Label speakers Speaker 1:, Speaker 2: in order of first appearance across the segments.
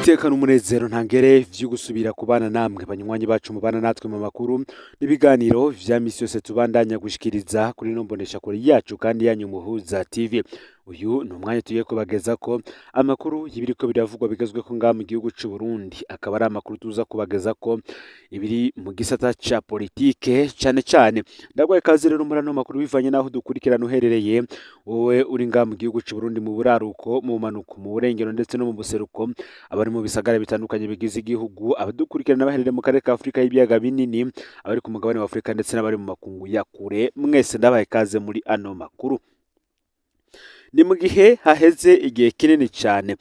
Speaker 1: Tekana umunezero ntangere vyo gusubira kubana namwe banywanyi bacu mubana natwe mu makuru n'ibiganiro vya misi yose tubandanya gushikiriza kuri no mbonesha kure yacu kandi yanyu Muhuza TV. Uyu ni umwanya tugiye kubagezako amakuru y'ibiriko biravugwa bigezweko ngaha mu gihugu c'u Burundi, akaba ari amakuru tuza kubagezako ibiri mu gisata ca politike cane. Ndagwaye kazi rero muri ano makuru bivanye naho dukurikirana uherereye, wowe uri ngaha mu gihugu c'u Burundi mu buraruko, mu manuko, mu burengero ndetse no mu buseruko, abari mu bisagara bitandukanye bigize igihugu, abadukurikirana baherereye mu karere ka Afrika y'ibiyaga binini, abari ku mugabane wa Afrika ndetse n'abari mu makungu ya kure, mwese ndabaye kaze muri ano makuru. Ni mu gihe haheze igihe kinini cyane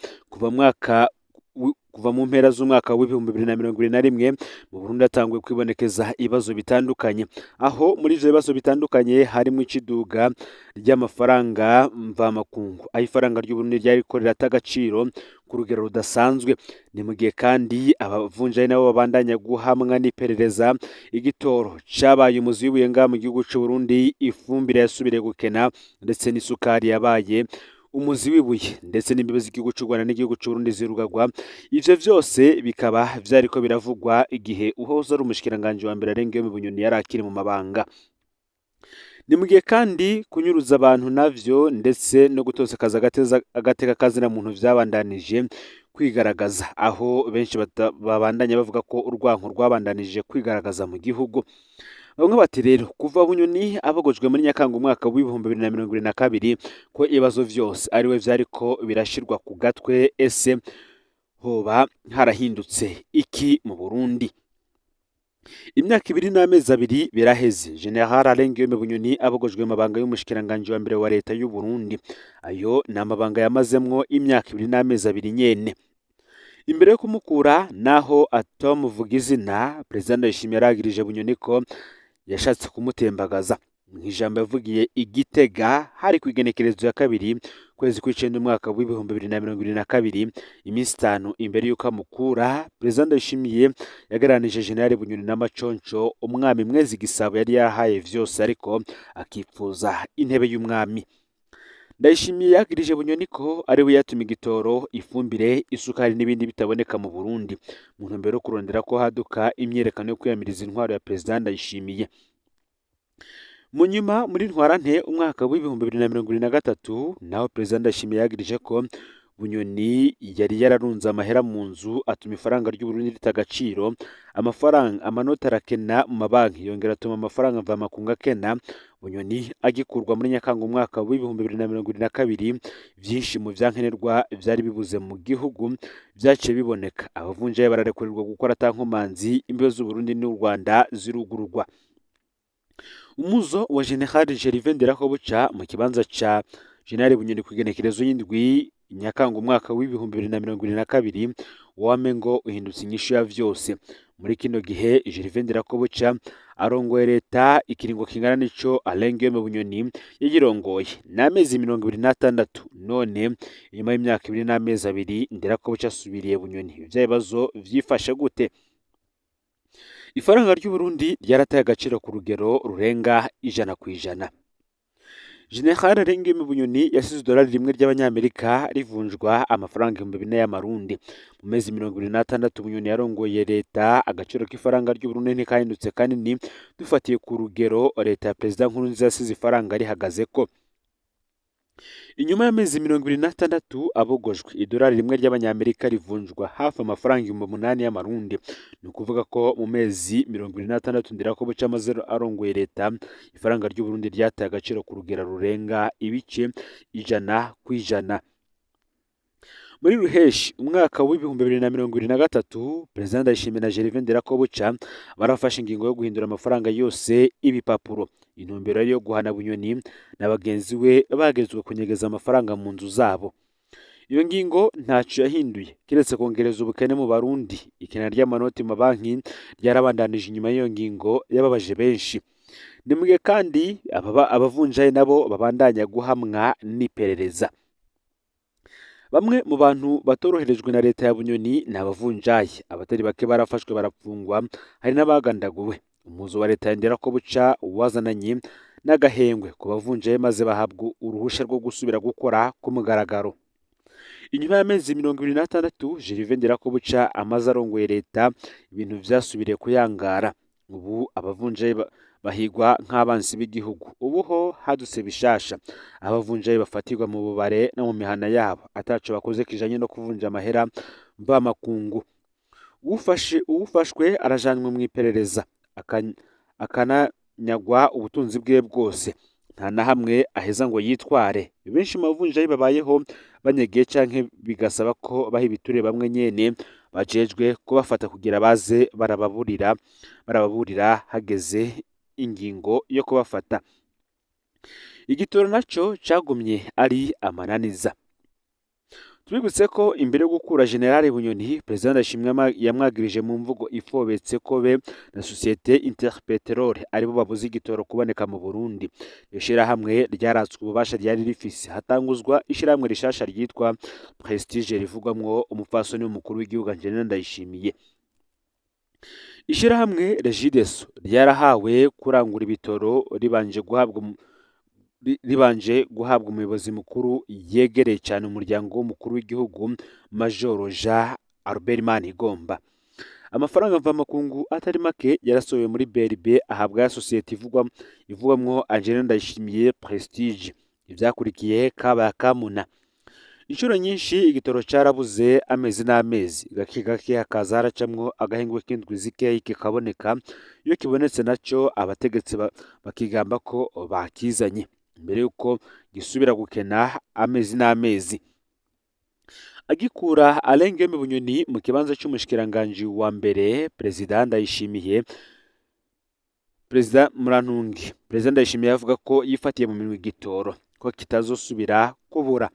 Speaker 1: kuva mu mpera z'umwaka w'ibihumbi 2021 mu Burundi hatanguye kwibonekeza ibibazo bitandukanye, aho muri ivyo bibazo bitandukanye harimo iciduga ry'amafaranga mvamakungu, aho ifaranga ry'u Burundi ryariko rirata agaciro ku rugero rudasanzwe. Ni mu gihe kandi abavunjayi nabo babandanya guhamwa n'iperereza, igitoro cabaye umuzi w'ibuye ngaha mu gihugu c'u Burundi, ifumbire yasubiriye gukena ndetse n'isukari yabaye umuzi w'ibuye, ndetse n'imbibe z'igihugu c'u Rwanda n'igihugu c'u Burundi zirugagwa. Ivyo vyose bikaba vyariko biravugwa igihe uhoze ari umushikiranganje wa mbere Arenguiyome Bunyoni yari akiri mu mabanga. Ni mu gihe kandi kunyuruza abantu navyo ndetse no gutosekaza agateka kazina muntu vyabandanije kwigaragaza, aho benshi babandanya bavuga ko urwanko rwabandanije kwigaragaza mu gihugu. Bamwe bati rero kuva Bunyoni abogojwe muri Nyakanga umwaka w'ibihumbi 2022 ko ibibazo vyose ariwe vyariko birashirwa ku gatwe, ese hoba harahindutse iki mu Burundi? Imyaka 2 n'amezi 2 biraheze General Arenguiyome Bunyoni abogojwe mabanga y'umushikiranganje wa mbere wa leta y'u Burundi. Ayo ni amabanga yamazemwo imyaka 2 n'amezi 2 nyene. Imbere yo kumukura naho atamuvuga izina, President Ndayishimiye yaragirije Bunyoni ko yashatse kumutembagaza. Mw'ijambo yavugiye Igitega hari kwigenekerezo ya 2 kwezi kw'icenda umwaka w'ibihumbi 2022, iminsi 5 imbere yuko amukura, President Ndayishimiye yagaranije General Bunyoni n'amaconco umwami Mwezi Gisabo yari yahaye vyose, ariko akipfuza intebe y'umwami. Ndayishimiye yagirije Bunyoni ko ari we yatuma igitoro, ifumbire, isukari n'ibindi bitaboneka mu Burundi, mu ntumbero yo kurondera ko haduka imyerekano yo kwiyamiriza intwaro ya President Ndayishimiye. Mu nyuma muri ntwarante umwaka w'ibihumbi 2023 naho President Ndayishimiye yagirije ko Bunyoni yari yararunze amahera mu nzu, atuma ifaranga ry'u Burundi ritagaciro, amanota arakena mu mabanki, yongera atuma amafaranga mvamakungu akena. Bunyoni agikurwa muri Nyakanga umwaka w'ibihumbi 2022, vyinshi mu vyankenerwa vyari bibuze mu gihugu vyaciye biboneka, abavunjayi bararekurirwa gukora atankomanzi, imbibe z'u Burundi n'u Rwanda zirugururwa. Umuzo wa General Gervais Ndirakobuca mu kibanza ca General Bunyoni kwigenekerezo y'indwi Nyakanga umwaka w'ibihumbi 2022 wamengo uhindutse inyishu ya vyose. Muri kino gihe Gervais Ndirakobuca arongoye leta ikiringo kingana n'ico Arenguiyome Bunyoni yagirongoye n'amezi 26. None inyuma y'imyaka 2 n'amezi 2 Ndirakobuca asubiriye Bunyoni, ivyo bibazo vyifashe gute? Ifaranga ry'u Burundi ryarataye agaciro ku rugero rurenga 100%. General Arenguiyome Bunyoni yasize $1 ry'abanyamerika rivunjwa amafaranga 4,000 y'amarundi. Mu mezi 26 Bunyoni yarongoye leta, agaciro k'ifaranga ry'u Burundi ntikahindutse kanini dufatiye ku rugero leta ya President Nkurunziza yasize ifaranga rihagazeko. Inyuma y'amezi 26 abogojwe, $1 ry'abanyamerika rivunjwa hafi amafaranga 8,000 y'amarundi. Ni ukuvuga ko mu mezi 26 Ndirakobuca amaze arongoye leta, ifaranga ry'u Burundi ryataye agaciro ku rugero rurenga ibice 100%. Muri Ruheshi umwaka w'ibihumbi 2023, President Ndayishimiye na Gervais Ndirakobuca barafashe ingingo yo guhindura amafaranga yose ibipapuro. Intumbero yo guhana Bunyoni na bagenzi we bagezwe kunyegeza amafaranga mu nzu zabo. Iyo ngingo ntaco yahinduye kiretse kongereza ubukene mu Barundi. Ikena ry'amanoti mu banki ryarabandanije inyuma y'iyo ngingo yababaje benshi. Ni mu gihe kandi abavunjayi nabo babandanya guhamwa n'iperereza. Bamwe mu bantu batoroherejwe na leta ya Bunyoni ni abavunjayi, abatari bake barafashwe barapfungwa, hari n'abagandaguwe. Umuzo wa leta ya Ndirakobuca wazananye n'agahengwe ku bavunjayi maze bahabwa uruhusha rwo gusubira gukora ku mugaragaro. inyuma y'amezi 26 Gervais Ndirakobuca amaze arongoye leta ibintu vyasubiriye kuyangara. Ubu abavunjayi bahigwa nk'abansi b'igihugu. Ubuho hadutse bishasha, abavunjayi bafatirwa mu bubare no mu mihana yabo ataco bakoze kijanye no kuvunja amahera mvamakungu. Uwufashwe arajanwe mu iperereza akananyagwa ubutunzi bwe bwose, nta na hamwe aheza ngo yitware. Benshi mu bavunjayi babayeho banyegeye canke bigasaba ko baha ibiture bamwe nyene bajejwe kubafata kugira baze barababurira hageze ingingo yo kubafata. Igitoro naco cagumye ari amananiza. Tubibutse ko imbere yo gukura General Bunyoni, President Ndayishimiye yamwagirije mu mvugo ifobetse ko be na Societe Interpetrol aribo babuze igitoro kuboneka mu Burundi. Ishirahamwe ryaratswe ububasha ryari rifise, hatanguzwa ishirahamwe rishasha ryitwa Prestige rivugwamwo umupfasoni w'umukuru w'igihugu General Ndayishimiye. Ishirahamwe Regideso ryarahawe kurangura ibitoro ribanje guhabwa umuyobozi mukuru yegereye cyane umuryango w'umukuru w'igihugu Major Jean Albert Manigomba. Amafaranga mvamakungu atari make yarasohowe muri BRB ahabwa ya sosiyete ivugwamwo General Ndayishimiye Prestige. Ivyakurikiye kaba kamuna. Inshuro nyinshi igitoro carabuze amezi n'amezi, gake hakaza haracamwo agahengwe k'indwi zikeyi kikaboneka. Iyo kibonetse naco abategetsi bakigamba ko bakizanye mbere yuko gisubira gukena amezi n'amezi. Agikura Alain Guillaume Bunyoni mu kibanza c'umushikiranganje wa mbere, President Ndayishimiye avuga ko yifatiye mu minwe igitoro ko kitazosubira kubura,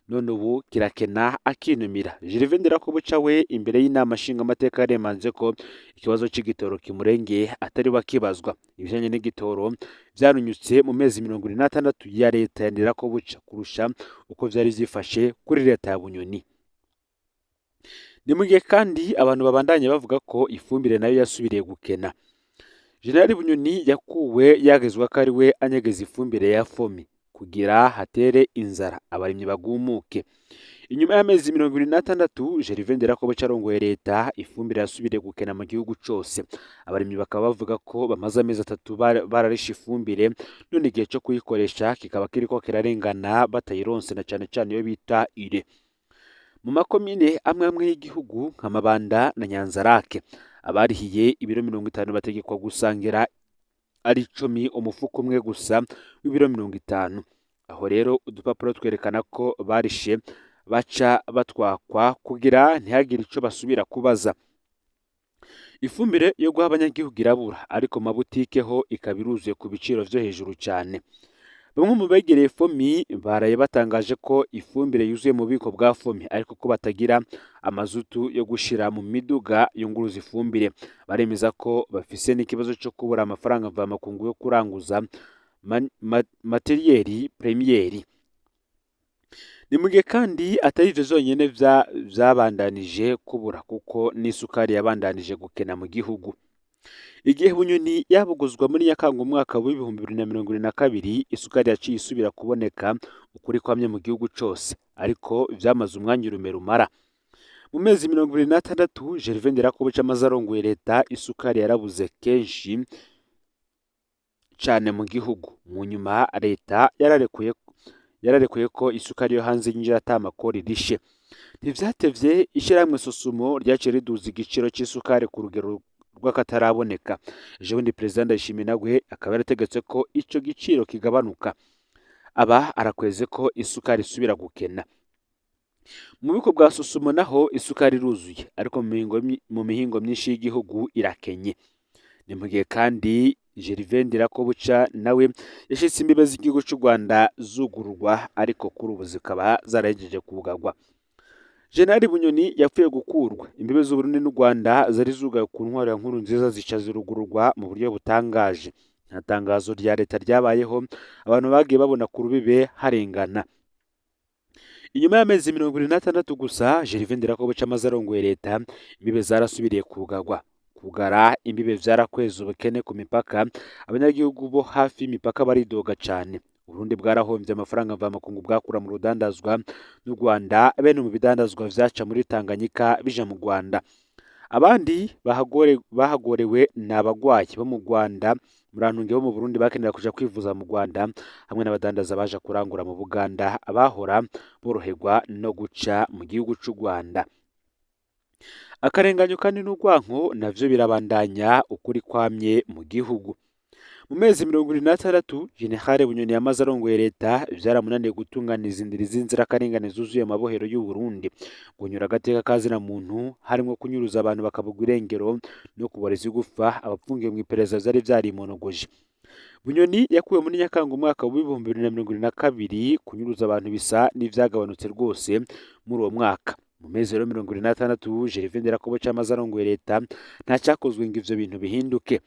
Speaker 1: none ubu kirakena akinumira. Gervais Ndirakobuca we imbere y'inama nshingamateka yaremanze ko ikibazo c'igitoro kimurengeye atari bakibazwa. Ibijanye n'igitoro vyarunyutse mu mezi 26 ya leta ya Ndirakobuca kurusha uko vyari vyifashe kuri leta ya Bunyoni. Ni mu gihe kandi abantu babandanye bavuga ko ifumbire nayo yasubiriye gukena. General Bunyoni yakuwe yagezwa ko ari we anyegeza ifumbire ya FOMI kugira hatere inzara abarimyi bagumuke. Inyuma y'amezi 26 Gervais Ndirakobuca arongoye leta, ifumbire yasubiriye gukena mu gihugu cose. Abarimyi bakaba bavuga ko bamaze amezi 3 bararisha ifumbire, none igihe cyo kuyikoresha kikaba kiriko kirarengana batayironse, na cane cane iyo bita ire. Mu makomine amwe y'igihugu nka Mabanda na Nyanzarake, abarihiye ibiro 50 bategekwa gusangira ari 10 umufuko umwe gusa w'ibiro 50. Aho rero udupapuro twerekana ko barishe baca batwakwa kugira ntihagire ico basubira kubaza. Ifumbire yo guha abanyagihugu irabura, ariko mabutike ho ikabiruzuye ku biciro vyo hejuru cyane. Bamwe mu begereye FOMI baraye batangaje ko ifumbire yuzuye mu bubiko bwa FOMI, ariko ko batagira amazutu yo gushira mu miduga yunguruza ifumbire. Baremeza ko bafise n'ikibazo cyo kubura amafaranga mvamakungu yo kuranguza materiyeri premieri. Ni mu gihe kandi atari ivyo zonyene vyabandanije kubura, kuko n'isukari yabandanije gukena mu gihugu. Igihe Bunyoni yabuguzwa muri Nyakanga umwaka wa 2022, isukari yaciye isubira kuboneka ukuri kwamye mu gihugu cose, ariko vyamaze umwanya rumara. Mu mezi 26 Gervais Ndirakobuca amaze arongoye leta, isukari yarabuze kenshi cane mu gihugu. Mu nyuma leta yararekuye ko isukari yo hanze yinjira atamakori rishe. Ntivyatevye ishirahamwe Sosumo ryaciye riduza igiciro c'isukari ku rugero rw'akataraboneka. Ejo bundi President Ndayishimiye nawe akaba yarategetse ko ico giciro kigabanuka. Aba arakweze ko isukari isubira gukena. Mu biko bwa Sosumo naho isukari iruzuye, ariko mu mihingo myinshi y'igihugu irakenye. Ni mu gihe kandi Gervais Ndirakobuca nawe yashitse imbibe z'igihugu cy'u Rwanda zugururwa, ariko kuri ubu zikaba zarahejeje kubugarwa. General Bunyoni yapfuye gukurwa, imbibe z'Uburundi n'u Rwanda zari zugaye ku ntwaro ya Nkurunziza zica zirugururwa mu buryo butangaje. Nta tangazo rya leta ryabayeho, abantu bagiye babona ku rubibe harengana. Inyuma y'amezi 26 gusa Gervais Ndirakobuca amaze arongoye leta, imbibe zarasubiriye kugarwa. Kugara imbibe vyarakweza ubukene ku mipaka, abanyagihugu bo hafi y'imipaka baridoga cane. Uburundi bwarahombye amafaranga mvamakungu bwakura mu rudandazwa n'u Rwanda bene mu bidandazwa vyaca muri Tanganyika bija mu Rwanda. Abandi bahagorewe ni abagwayi bo mu Rwanda, murantunge bo mu Burundi bakenera kuja kwivuza mu Rwanda, hamwe n'abadandaza baja kurangura mu Buganda abahora boroherwa no guca mu gihugu c'u Rwanda. Akarenganyo kandi n'urwanko navyo birabandanya ukuri kwamye mu gihugu. Mu mezi 26 General Bunyoni yamaze arongoye leta vyaramunaniye gutunganiza indiri z'inzirakarengane zuzuye amabohero y'u Burundi, gunyura agateka kazina muntu harimwo kunyuruza abantu bakabugwa irengero no kuboreza igufa abapfungiye mu iperereza vyari vyarimonogoje. Bunyoni yakuwe muri Nyakanga umwaka wa 2022, kunyuruza abantu bisa n'ivyagabanutse rwose muri uwo mwaka. Mu mezi 26 Gervais Nderakobuca yamaze arongoye leta nta cyakozwe ngo ivyo bintu bihinduke.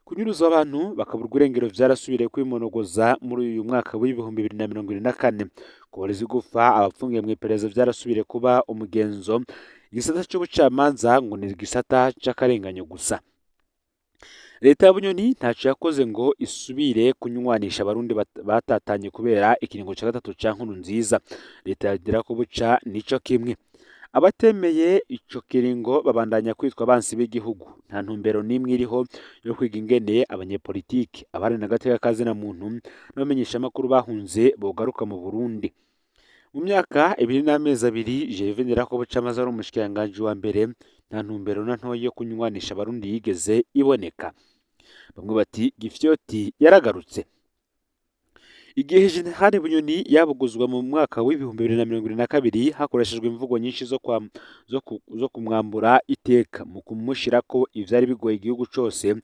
Speaker 1: Kunyuruza abantu bakaburwa irengero vyarasubiriye kwimonogoza muri uyu mwaka wa 2024. Kuboreza igufa abapfungiye mu iperereza vyarasubiriye kuba umugenzo. Igisata c'ubucamanza ngo ni igisata c'akarenganyo gusa. Leta ya Bunyoni ntaco yakoze ngo isubire kunywanisha abarundi batatanye kubera ikiringo ca gatatu ca Nkurunziza. Leta ya Nderakobuca nico kimwe. Abatemeye ico kiringo babandanya kwitwa abansi b'igihugu. Nta ntumbero nimwe iriho yo kwiga ingene abanyepolitiki abari na gateka kazina muntu n'abamenyesha makuru bahunze bogaruka mu Burundi. Mu myaka 2 n'amezi 2 Gervais Nderakobuca amaze ari umushikiranganji wa mbere, nta ntumbero na ntoyi yo kunywanisha abarundi yigeze iboneka. Bamwe bati Gifyoti yaragarutse. Igihe General Bunyoni yabuguzwa mu mwaka wa 2022 hakoreshejwe imvugo nyinshi zo kumwambura iteka mu kumushirako ivyari bigoye igihugu cose,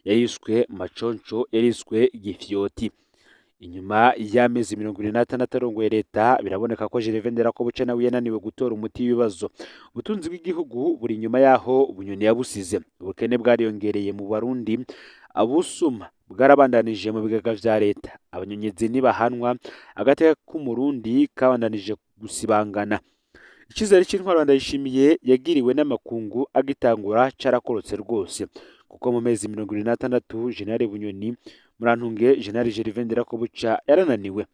Speaker 1: yayiswe maconco, yariswe Gifyoti. Inyuma y'amezi 26 arongoye leta, biraboneka ko Gervais Nderakobuca nawe yananiwe gutora umuti w'ibibazo. Ubutunzi bw'igihugu buri nyuma yaho Bunyoni yabusize. Ubukene bwariyongereye mu Barundi, abusuma bwarabandanije mu bigega vya leta, abanyonyezi nibahanwa, agateka k'umurundi kabandanije gusibangana. Icizere c'intwaro Ndayishimiye yagiriwe n'amakungu agitangura carakorotse rwose, kuko mu mezi 26 General Bunyoni murantunge General Gervais Nderakobuca yarananiwe.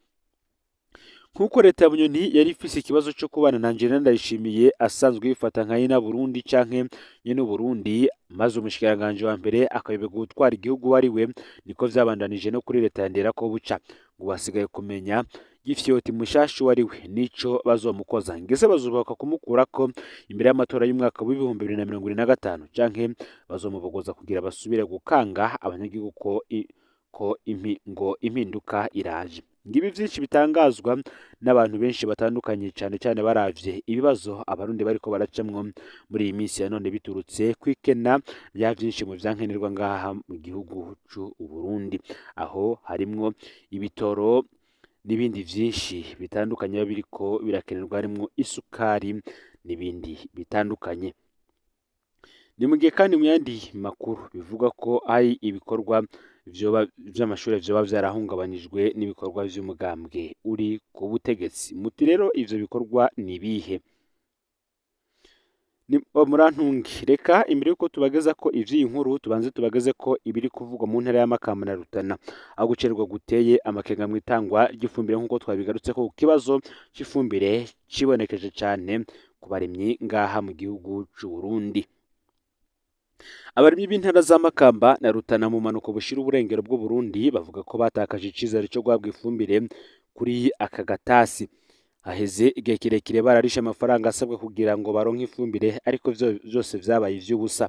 Speaker 1: Nkuko leta ya Bunyoni yari ifise ikibazo cyo kubana na General Ndayishimiye asanzwe yifata nka yina Burundi canke nyene Burundi, maze umushikiranganje wa mbere akayobega gutwara igihugu wariwe, niko vyabandanije no kuri leta ya Nderakobuca. Ngo basigaye kumenya Gifyoti mushashi wariwe nico bazomukoza, ngese bazubaka kumukurako imbere y'amatora y'umwaka wa 2025 canke bazomubogoza kugira basubire gukanga abanyagihugu ko impinduka iraje. Ngibi vyinshi bitangazwa n'abantu benshi batandukanye, cyane cyane baravye ibibazo abarundi bariko baracamwo muri iyi minsi ya none biturutse kwikena rya vyinshi mu vyankenerwa ngaha mu gihugu c'u Burundi, aho harimwo ibitoro n'ibindi vyinshi bitandukanye biriko birakenerwa, harimwo isukari n'ibindi bitandukanye. Ni mu gihe kandi mu yandi makuru bivuga ko ari ibikorwa vy'amashuri vyoba vyarahungabanijwe n'ibikorwa vy'umugambwe uri ku butegetsi. Muti rero ivyo bikorwa ni bihe? Ni murantunge, reka imbere yuko tubageza ko ivy'iyi nkuru tubanze tubageze ko ibiri kuvugwa mu ntara ya Makamba na Rutana, aho gucerwa guteye amakenga mu itangwa ry'ifumbire nk'uko twabigarutse ko kibazo c'ifumbire cibonekeje cyane ku barimyi ngaha mu gihugu c'u Burundi. Abarimyi b'intara za Makamba na Rutana mu manuko bushira uburengero bw'u Burundi bavuga ko batakaje icizere cyo guhabwa ifumbire kuri aka gatasi. Haheze igihe kirekire bararisha amafaranga asabwa kugira ngo baronke ifumbire, ariko vyose vyabaye ivy'ubusa.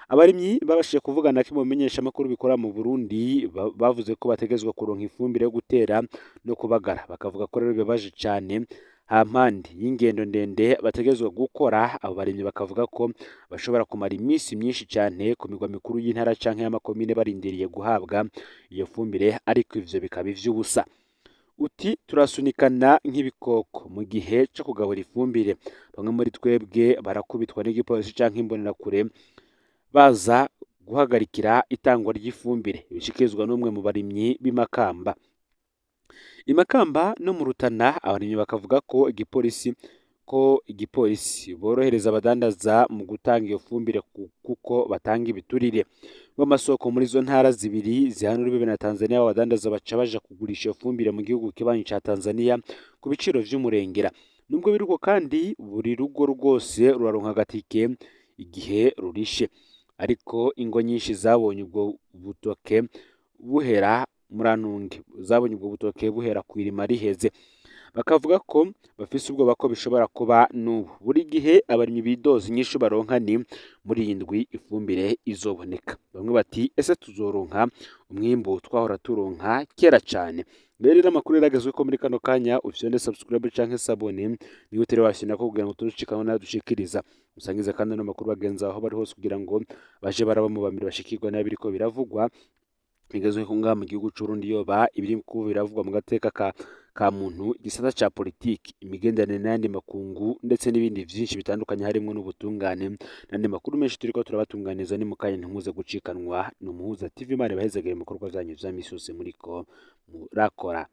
Speaker 1: Abarimyi babashije kuvugana ko mumenyesha makuru bikora mu Burundi bavuze ko bategezwa kuronka ifumbire yo gutera no kubagara, bakavuga ko rero bibaje cyane hampande y'ingendo ndende bategezwa gukora. Abo barimyi bakavuga ko bashobora kumara iminsi myinshi cyane ku migwa mikuru y'intara canke y'amakomine barindiriye guhabwa iyo fumbire, ariko ivyo bikaba ivy'ubusa. Uti turasunikana nk'ibikoko mu gihe cyo kugabura ifumbire. Bamwe muri twebwe barakubitwa n'igipolisi canke imbonerakure baza guhagarikira itangwa ry'ifumbire, bishikirizwa n'umwe mu barimyi b'Imakamba. Imakamba no mu Rutana abarimyi bakavuga ko igipolisi ko igipolisi borohereza abadandaza mu gutanga iyo fumbire kuko batanga ibiturire rw'amasoko muri izo ntara zibiri zihana urubibe na Tanzania. Abadandaza baca baja kugurisha iyo fumbire mu gihugu kibanyi ca Tanzania ku biciro vy'umurengera. Nubwo biruko kandi buri rugo rwose ruraronka agatike igihe rurishe, ariko ingo nyinshi zabonye ubwo butoke buhera murantunge zabonye ubwo butoke buhera kwirima riheze, bakavuga ko bafise ubwoba ko bishobora kuba n'ubu. Buri gihe abarimyi bidoza inyishu baronka ni muri iyi ndwi ifumbire izoboneka. Bamwe bati ese tuzoronka umwimbu twahora turonka kera cane. Rero amakuru yaragezwe ko muri kano kanya ufyonde subscribe canke sabone niba utari washina ko kugira ngo turushikane na dushikiriza usangize kandi no makuru bagenza aho bari hose kugira ngo baje baraba mu bamiri bashikirwa n'abiriko biravugwa bigezwe ko ngaha mu gihugu c'Uburundi yoba ibiri kuba biravugwa mu gateka ka muntu, igisata ca politiki, imigenderanire n'ayandi makungu ndetse n'ibindi vyinshi bitandukanye harimwo n'ubutungane n'andi makuru menshi turiko turabatunganiza. ni mukanya ntimuze gucikanwa n'Umuhuza TV. Imana ibahezagire mu bikorwa vyanyu vya misi yose muriko murakora.